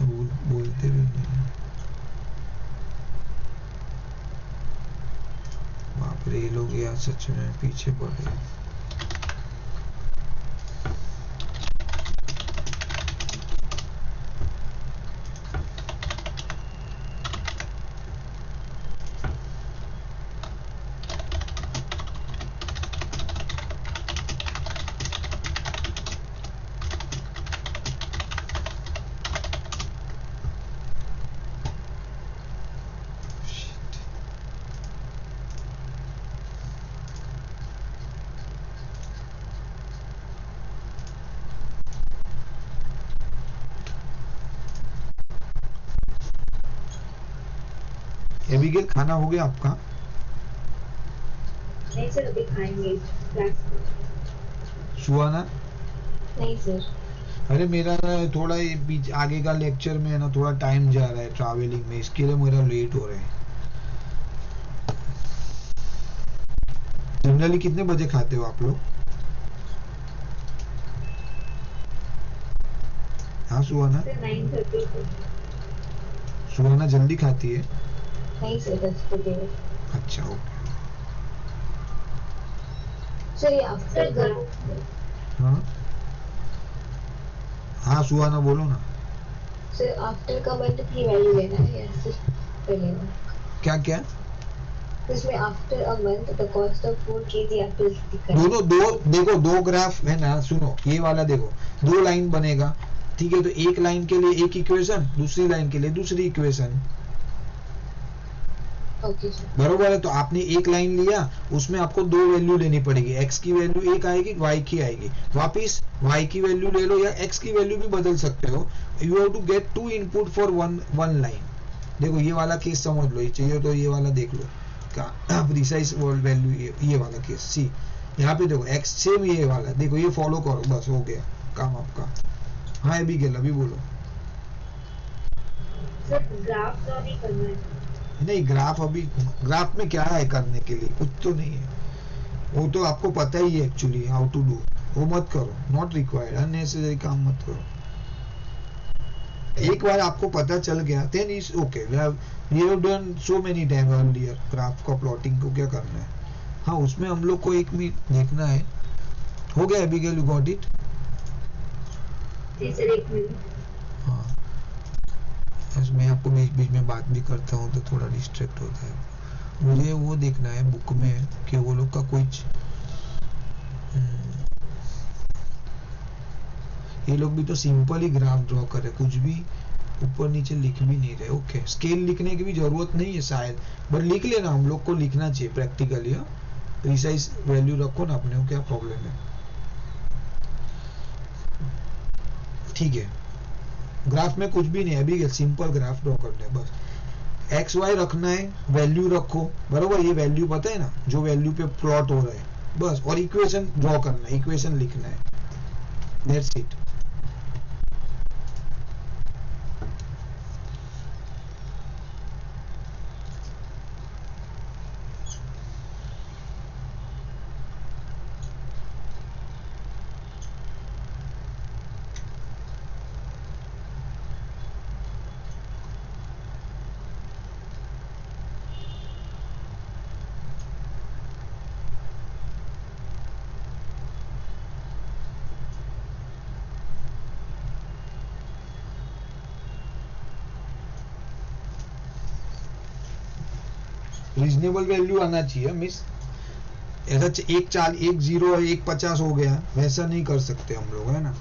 A: बोलते भी नहीं, बाप रे ये लोग यार सच में पीछे पड़ गए। एबिगेल खाना हो गया आपका?
B: नहीं सर अभी खाएंगे।
A: सुहाना?
B: नहीं सर।
A: अरे मेरा ना थोड़ा बीच आगे का लेक्चर में है ना थोड़ा टाइम जा रहा है ट्रैवलिंग में, इसके लिए मेरा लेट हो रहा है। जनरली कितने बजे खाते हो आप लोग? हाँ सुहाना?
B: 9:30।
A: सुहाना जल्दी खाती है?
B: नहीं सर 10 बजे।
A: अच्छा ओके।
B: सर ये आफ्टर
A: हाँ हाँ सुहाना बोलो ना।
B: सर आफ्टर का मंथ की वैल्यू लेना है या सिर्फ पहले का?
A: क्या क्या?
B: इसमें after a month the cost of food KG after
A: दोनों दो देखो, दो ग्राफ है ना, सुनो ये वाला देखो, 2 लाइन बनेगा, ठीक है, तो एक लाइन के लिए एक इक्वेशन, दूसरी लाइन के लिए दूसरी इक्वेशन,
B: ओके सर
A: बरोबर है। तो आपने एक लाइन लिया, उसमें आपको 2 वैल्यू लेनी पड़ेगी, x की वैल्यू एक आएगी, y की आएगी, वापिस y की वैल्यू ले लो या x की वैल्यू भी बदल सकते हो। You have to get 2 input for one line. देखो ये वाला केस समझ लो, चाहिए तो ये वाला देख लो, प्रिसाइज वर्ड वैल्यू ये वाला केस, सी यहाँ पे देखो x सेम ये वाला, देखो ये फॉलो करो, बस हो गया काम आपका। हाँ अभी गेल अभी बोलो।
B: सर ग्राफ का भी करना है?
A: नहीं ग्राफ अभी, ग्राफ में क्या है करने के लिए, कुछ तो नहीं है, वो तो आपको पता ही है एक्चुअली हाउ टू डू, वो मत करो, नॉट रिक्वायर्ड, अननेसेसरी काम मत करो। एक बार आपको पता चल गया then is okay, we have done so many time earlier, graph का प्लॉटिंग को क्या करना है। हाँ उसमें हम लोग को एक मिनट देखना है, हो गया एबिगेल, यू गॉट इट?
B: जी सर, एक मिनट।
A: हाँ, मैं आपको बीच बीच में बात भी करता हूँ तो थोड़ा डिस्ट्रैक्ट होता है। मुझे वो देखना है बुक में कि वो लोग का कुछ ये लोग भी तो सिंपल ही ग्राफ ड्रॉ करे, कुछ भी ऊपर नीचे लिख भी नहीं रहे। ओके, स्केल लिखने की भी जरूरत नहीं है शायद, बट लिख लेना, हम लोग को लिखना चाहिए प्रैक्टिकली। प्रिसाइज वैल्यू रखो ना अपने को, क्या प्रॉब्लम है? ठीक है, ग्राफ में कुछ भी नहीं है अभी, सिंपल ग्राफ ड्रॉ करना है बस। एक्स वाई रखना है, वैल्यू रखो, बरोबर? ये वैल्यू पता है ना, जो वैल्यू पे प्लॉट हो रहा है बस, और इक्वेशन ड्रॉ करना है, इक्वेशन लिखना है, दैट्स इट। रीजनेबल वैल्यू आना चाहिए मिस, ऐसा एक 0 है 1.50 हो गया, वैसा नहीं कर सकते हम लोग, है ना?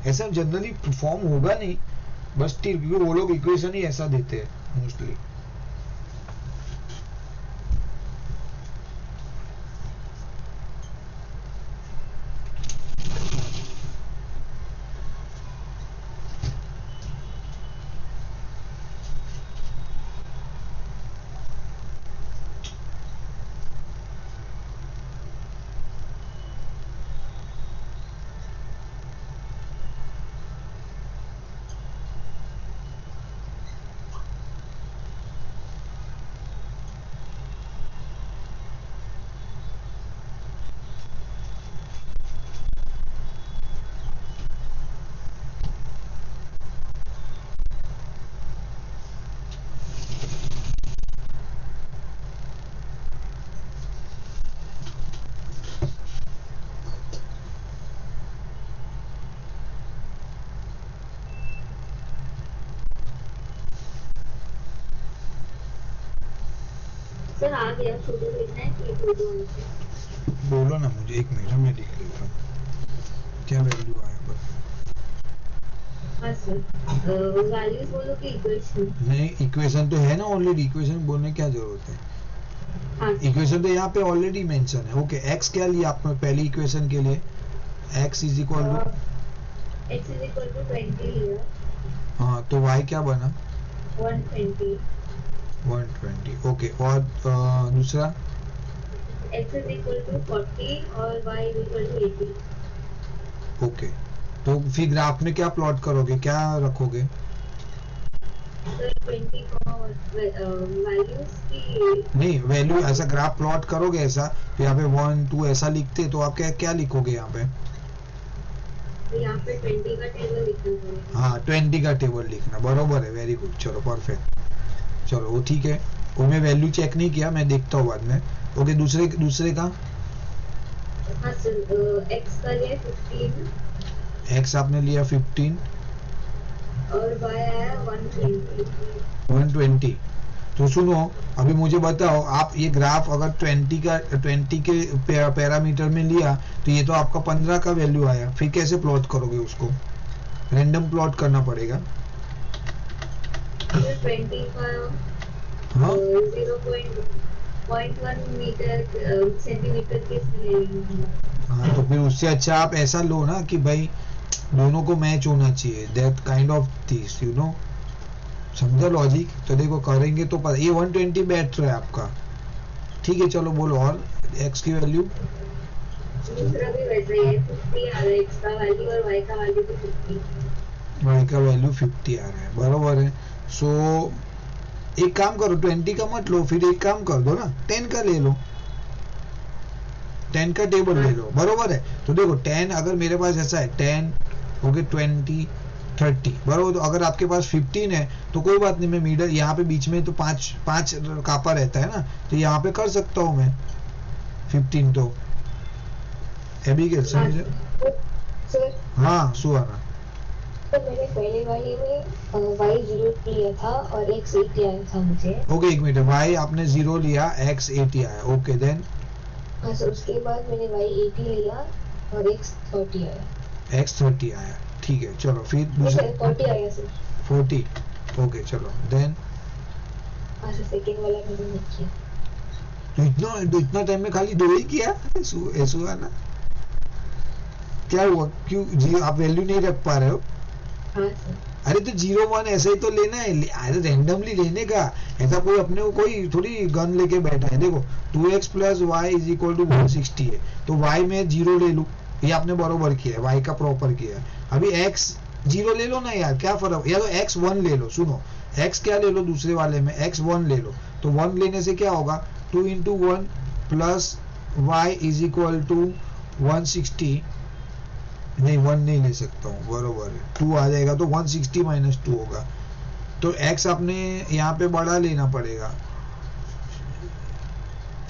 A: ऐसा जनरली फॉर्म होगा नहीं, बस ठीक, क्योंकि वो लोग इक्वेशन ही ऐसा देते हैं मोस्टली।
B: सर आ गया, फोटो भेजना है कि फोटो से?
A: बोलो ना मुझे, एक मिनट में लिख लेता हूँ क्या वैल्यू आया बस।
B: हाँ सर, वैल्यूज बोलो कि इक्वेशन?
A: नहीं, इक्वेशन तो है ना ऑलरेडी, इक्वेशन बोलने की क्या जरूरत है?
B: हाँ
A: इक्वेशन तो यहाँ पे ऑलरेडी मेंशन है। ओके, एक्स क्या लिया आपने पहली इक्वेशन के लिए? एक्स इज इक्वल टू
B: 20 लिया।
A: हाँ, तो वाई क्या बना?
B: 120।
A: 120। ओके, और दूसरा?
B: x इज इक्वल टू 40 और y is equal to 80।
A: Okay, तो फिर ग्राफ में क्या प्लॉट करोगे, क्या रखोगे?
B: सर 20 वैल्यूज की
A: नहीं, वैल्यू ऐसा ग्राफ प्लॉट करोगे ऐसा, तो यहाँ पे 1 2 ऐसा लिखते, तो आप क्या क्या लिखोगे यहाँ पे?
B: यहाँ पे 20 का टेबल लिखना पड़ेगा।
A: हाँ, 20 का टेबल लिखना, बरोबर है, वेरी गुड, चलो परफेक्ट। चलो वो ठीक है, वो मैं वैल्यू चेक नहीं किया, मैं देखता हूँ बाद में। ओके, दूसरे का?
B: हाँ सर, x का लिया 15।
A: एक्स आपने लिया 15
B: और y आया
A: 120। तो सुनो, अभी मुझे बताओ, आप ये ग्राफ अगर 20 के पैरामीटर में लिया, तो ये तो आपका 15 का वैल्यू आया, फिर कैसे प्लॉट करोगे उसको? रैंडम प्लॉट करना पड़ेगा।
B: 20 का
A: हाँ,
B: 0.1 सेंटीमीटर के इसमें ले लेंगे।
A: हाँ, तो फिर उससे अच्छा आप ऐसा लो ना कि भाई दोनों को मैच होना चाहिए, that kind of things, you know, समझा लॉजिक? तो देखो करेंगे तो पता, ये 120 बैठ रहा है आपका, ठीक है? चलो बोलो, और एक्स की वैल्यू?
B: दूसरा भी वैसा ही है, 50 आ रहा है x का वैल्यू और y का वैल्यू भी 50।
A: y का वैल्यू 50 आ रहा है, बरोबर है। सो एक काम करो, 20 का मत लो, फिर एक काम कर दो ना, 10 का ले लो, 10 का टेबल ले लो, बरोबर है। तो देखो 10 अगर मेरे पास ऐसा है 10, ओके, 20 30, बरोबर। तो अगर आपके पास 15 है तो कोई बात नहीं, मैं मिडल यहाँ पे बीच में तो 5 कापा रहता है ना, तो यहाँ पे कर सकता हूँ मैं 15। तो एबिगेल समझे?
B: सर
A: हाँ सुहाना।
B: तो मैंने पहले वाले में y 0 लिया था और x 80 आया था मुझे।
A: ओके एक मिनट, y आपने 0 लिया, x 80 आया, ओके देन?
B: हाँ सर, उसके बाद मैंने y 80 लिया और x 30 आया।
A: x 30 आया, ठीक है चलो फिर
B: नहीं
A: दूसरा।
B: सर 40 आया सर।
A: 40, ओके चलो देन?
B: हाँ सर, सेकेंड वाला मैंने नहीं किया।
A: तो इतना टाइम में खाली 2 ही किया सुहाना? क्या हुआ, क्यों जी आप वैल्यू नहीं रख पा रहे हो?
B: हाँ सर।
A: अरे तो 0 1 ऐसे ही तो लेना है, अरे रैंडमली लेने का, ऐसा कोई अपने को कोई थोड़ी गन लेके बैठा है। देखो 2x plus y is equal to 160 है, तो y में 0 ले लूँ, ये आपने बरोबर किया है, y का प्रॉपर किया है। अभी x 0 ले लो ना यार, क्या फर्क, या तो x 1 ले लो, सुनो x क्या ले लो दूसरे वाले में, x 1 ले लो, तो 1 लेने से क्या होगा 2 into 1 plus y is equal to 160, नहीं 1 नहीं ले सकता हूँ, बरोबर है 2 आ जाएगा, तो 160 माइनस 2 होगा, तो x आपने यहाँ पे बड़ा लेना पड़ेगा।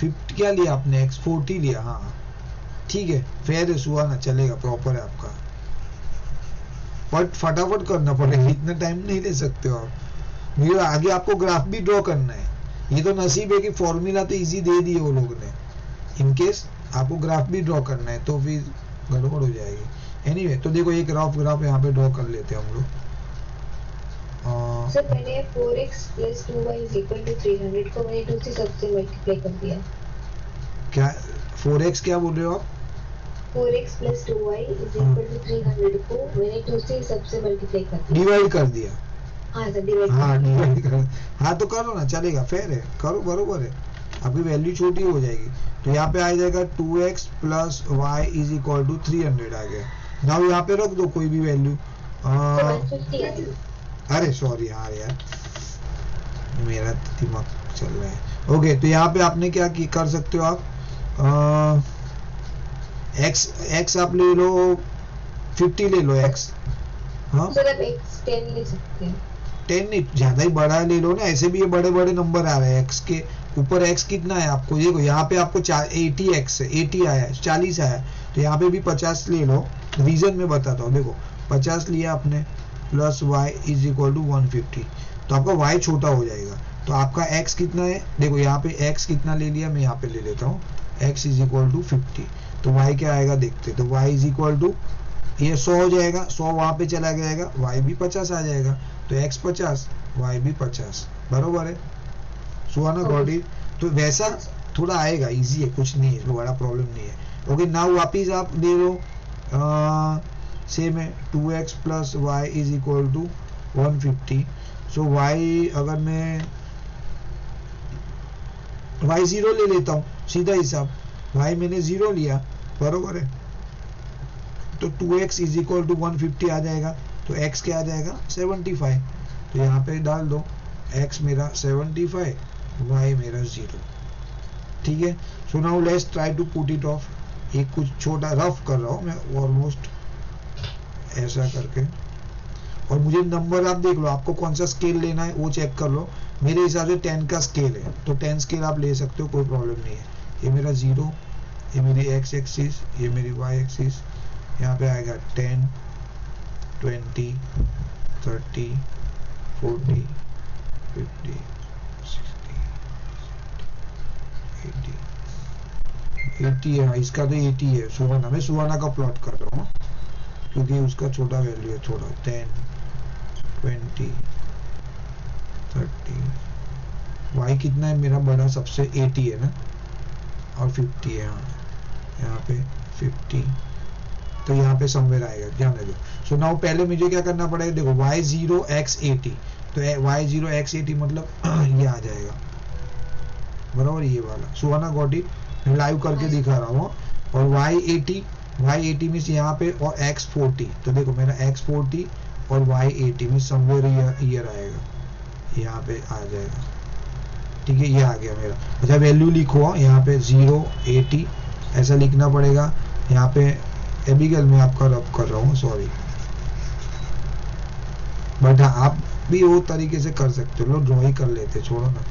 A: 50 क्या लिया आपने, x 40 लिया, हाँ ठीक है, फेयर है सुहाना, चलेगा, प्रॉपर है आपका, बट फटाफट करना पड़ेगा, इतना टाइम नहीं ले सकते हो आप, मुझे आगे आपको ग्राफ भी ड्रॉ करना है। ये तो नसीब है कि फॉर्मूला तो इजी दे दिए वो लोगों ने, इनकेस आपको ग्राफ भी ड्रॉ करना है तो फिर गड़बड़ हो जाएगी। एनीवे तो देखो एक रफ ग्राफ यहाँ पे ड्रॉ कर लेते हैं हम लोग।
B: सर मैंने 4x plus 2y is equal to 300 को मैंने 2 से सबसे मल्टीप्लाई कर दिया।
A: क्या 4x क्या बोल रहे हो आप?
B: 4x plus 2y is equal to 300 को मैंने 2 से सबसे मल्टीप्लाई कर दिया।
A: डिवाइड कर दिया?
B: हाँ सर डिवाइड।
A: हाँ डिवाइड कर, हाँ तो करो ना, चलेगा, फेयर है, करो, बरोबर है, आपकी वैल्यू छोटी हो जाएगी, तो यहाँ पे आ जाएगा 2x plus y is equal to 300 आ गया। नाउ यहाँ पे रख दो कोई भी वैल्यू, अरे सॉरी हाँ यार मेरा दिमाग चल रहा है। ओके तो यहाँ पे आपने क्या कर सकते हो आप, x आप ले लो 50 ले लो x, हाँ
B: सर आप x 10 ले सकते हैं।
A: 10 नहीं, ज्यादा ही बड़ा ले लो ना, ऐसे भी ये बड़े बड़े नंबर आ रहे हैं, x के ऊपर x कितना है आपको, देखो यहाँ पे आपको 80x है, 80 आया है, 40 आया है, तो यहाँ पे भी 50 ले लो, रीजन में बताता हूँ, देखो 50 लिया आपने plus y is equal to 150, तो आपका y छोटा हो जाएगा, तो आपका x कितना है, देखो यहाँ पे x कितना ले लिया, मैं यहाँ पे ले लेता हूँ, x इज इक्वल टू 50, तो y क्या आएगा देखते, तो y इज इक्वल टू ये 100 हो जाएगा, 100 वहां पे चला जाएगा, y भी 50 आ जाएगा, तो x 50 y भी 50, बरोबर है सुहाना, गॉट इट? तो वैसा थोड़ा आएगा, इजी है, कुछ नहीं है, इसमें बड़ा प्रॉब्लम नहीं है। ओके नाउ वापिस आप दे दो सेम है 2x plus y is equal to 150, so y अगर मैं y 0 ले लेता हूँ, सीधा हिसाब, y मैंने 0 लिया, बरोबर है, तो 2x इज इक्वल टू 150 आ जाएगा, तो x क्या आ जाएगा 75, तो यहाँ पे डाल दो x मेरा 75, y मेरा 0, ठीक है। So now let's try to put it off, एक कुछ छोटा रफ कर रहा हूँ मैं, ऑलमोस्ट ऐसा करके, और मुझे नंबर आप देख लो, आपको कौन सा स्केल लेना है वो चेक कर लो, मेरे हिसाब से 10 का स्केल है, तो 10 स्केल आप ले सकते हो, कोई प्रॉब्लम नहीं है। ये मेरा 0, ये मेरी x एक्सिस, ये मेरी y एक्सिस, यहाँ पे आएगा 10 20 30 40 50 60 80 है, इसका तो 80 है, सुहाना, मैं सुहाना का प्लॉट कर रहा हूँ क्योंकि उसका छोटा वैल्यू है थोड़ा, 10 20 30, y कितना है मेरा बड़ा सबसे 80 है ना, और 50 है, यहाँ पे 50, तो यहाँ पे समवेयर आएगा, ध्यान दे दो। सो नाउ पहले मुझे क्या करना पड़ेगा, देखो y0 x 80, तो y0 x 80 मतलब ये आ जाएगा, बराबर ये वाला, सुहाना गॉट इट, मैं लाइव करके दिखा रहा हूँ, और y80 मीन्स यहाँ पे, और x 40, तो देखो मेरा x 40 और y80 मीन्स समवेयर ईयर आएगा, यहाँ पे आ जाएगा, ठीक है, ये आ गया मेरा। अच्छा वैल्यू लिखो, यहाँ पे 0 80 ऐसा लिखना पड़ेगा, यहाँ पे एबिगेल में आपका रब कर रहा हूँ, सॉरी, बट आप भी वो तरीके से कर सकते हो, ड्रॉ ही कर लेते, छोड़ो ना,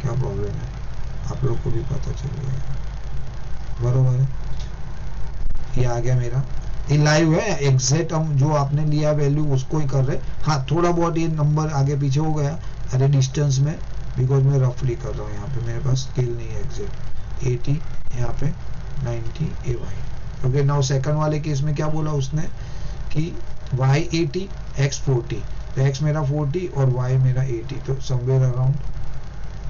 A: क्या प्रॉब्लम है, आप लोग को भी पता चल जाएगा, बरोबर है। ये आ गया मेरा, ये लाइव है, एग्जैक्ट हम जो आपने लिया वैल्यू उसको ही कर रहे। हाँ थोड़ा बहुत ये नंबर आगे पीछे हो गया अरे डिस्टेंस में, बिकॉज मैं रफली कर रहा हूँ, यहाँ पे मेरे पास स्केल नहीं है एग्जैक्ट। 80 यहाँ पे 90 AY। ओके नाउ सेकंड वाले केस में क्या बोला उसने कि y 80 x 40, तो x मेरा 40 और y मेरा 80, तो समवेयर अराउंड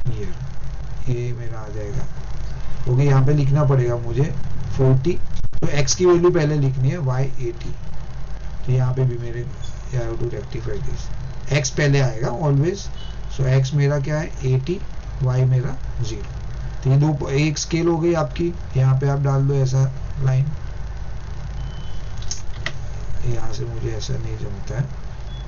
A: हियर ये मेरा आ जाएगा। ओके यहाँ पे लिखना पड़ेगा मुझे 40, तो x की वैल्यू पहले लिखनी है, y 80, तो यहाँ पे भी मेरे I have to rectify this, x पहले आएगा ऑलवेज। सो x मेरा क्या है 80, y मेरा 0, तो ये दो एक स्केल हो गई आपकी। यहाँ पे आप डाल दो ऐसा लाइन, यहाँ से मुझे ऐसा नहीं जमता है,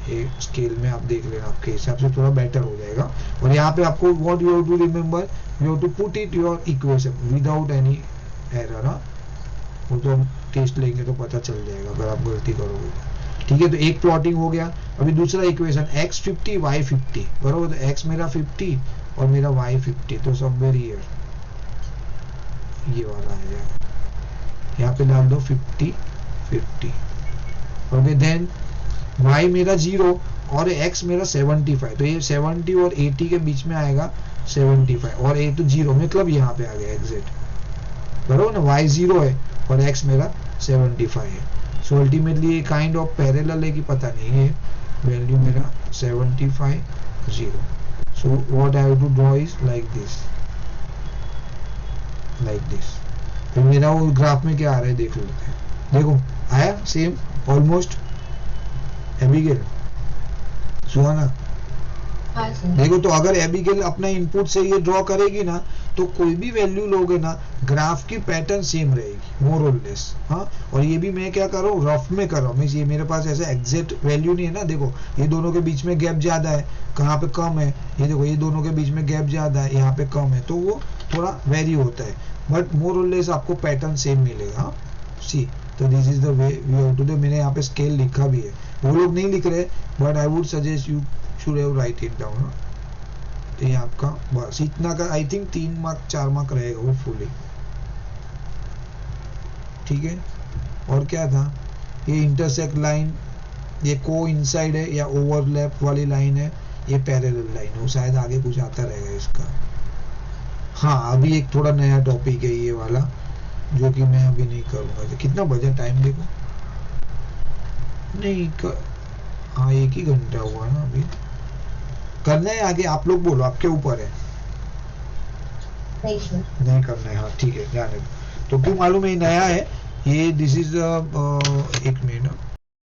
A: ये स्केल में आप देख लेना, आपके हिसाब से थोड़ा बेटर हो जाएगा। और यहाँ पे आपको what you have to remember, you have to put it your equation without any error. वो तो हम टेस्ट लेंगे तो पता चल जाएगा अगर आप गलती करोगे, ठीक है। तो एक प्लॉटिंग हो गया। अभी दूसरा इक्वेशन x 50 y 50, बरोबर, तो x मेरा 50 और मेरा y 50, तो समवेयर हियर ये वाला है, यहाँ पे डाल दो 50 50। ओके देन y मेरा 0 और x मेरा 75, तो ये 70 और 80 के बीच में आएगा 75, और ये तो 0 मतलब यहाँ पे आ गया एग्जैक्ट, बरोबर ना, y 0 है और x मेरा 75 है। सो अल्टीमेटली ये काइंड ऑफ पैरेलल है कि पता नहीं है, वैल्यू मेरा 75 0। So what I have to draw is like this, like this. फिर मेरा वो ग्राफ में क्या आ रहा है देख लेते हैं। देखो आया सेम ऑलमोस्ट, एबिगेल सुहाना देखो, तो अगर एबिगेल अपना इनपुट से ये ड्रॉ करेगी ना, तो कोई भी वैल्यू लोगे ना, ग्राफ की पैटर्न सेम रहेगी मोर और लेस। हाँ, और ये भी मैं क्या कर रहा हूँ, रफ में कर रहा हूँ, ये मेरे पास ऐसा एग्जैक्ट वैल्यू नहीं है ना। देखो ये दोनों के बीच में गैप ज्यादा है, कहाँ पे कम है, ये देखो ये दोनों के बीच में गैप ज्यादा है, यहाँ पे कम है, तो वो थोड़ा वेरी होता है, बट मोर और लेस आपको पैटर्न सेम मिलेगा। सी, तो this is the way we have to do. मैंने यहाँ पे स्केल लिखा भी है, वो लोग नहीं लिख रहे, but I would suggest you should have right it down. तो ये आपका बस इतना का, आई थिंक 3 मार्क 4 मार्क रहेगा वो फुली, ठीक है। और क्या था, ये इंटरसेक्ट लाइन, ये को इनसाइड है या ओवरलैप वाली लाइन है, ये पैरेलल लाइन है, शायद आगे कुछ आता रहेगा इसका। हाँ अभी एक थोड़ा नया टॉपिक है ये वाला, जो कि मैं अभी नहीं करूंगा। तो कितना बजा टाइम देखो, नहीं हाँ 1 ही घंटा हुआ ना अभी। करना है आगे, आप लोग बोलो, आपके ऊपर है। नहीं करना है, हाँ ठीक है, जाने दो। तो क्यों मालूम है, नया है ये, दिस इज एक मिनट।